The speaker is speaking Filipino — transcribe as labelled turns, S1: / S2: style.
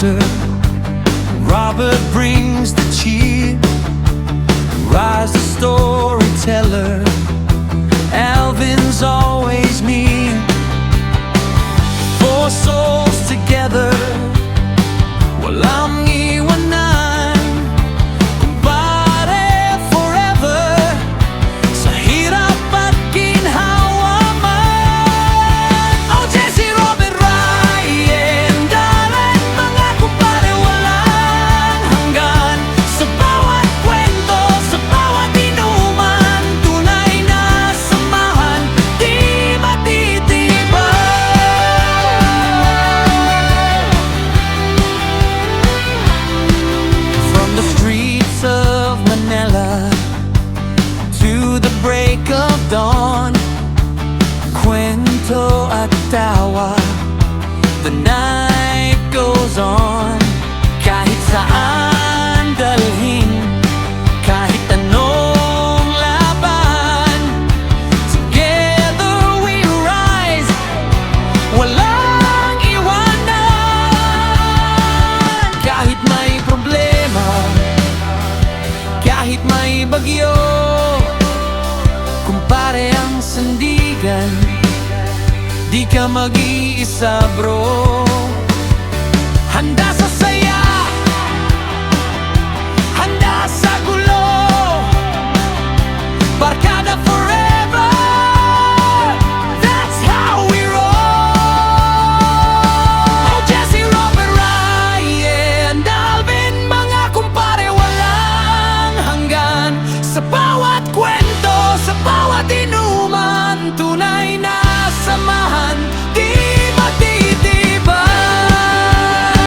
S1: laughter. Robert brings the cheer. Rise the storyteller. Alvin's always near. Four souls together. Walang iwanan. Kumpare forever. Sa hirap at ginhawa man. Oh, Jesse, Robert, Ryan, Darren, mga kumpare walang hanggan. Sa bawat kwento, sa bawat inuman, tunay na samahan, di matitibay. From the streets of Manila to the break of dawn, kwento at tawa, the night goes on. Kahit saan dalhin, kahit anong laban, together we rise, walang iwanan. Kahit may problema, kahit may bagyo, kumpare ang sandigan, di ka mag-iisa bro. Handa sa saya, handa sa gulo, barkada forever, that's how we roll. Oh, Jesse, Robert, Ryan, Alvin, mga kumpare walang hanggan. Sa bawat kwento,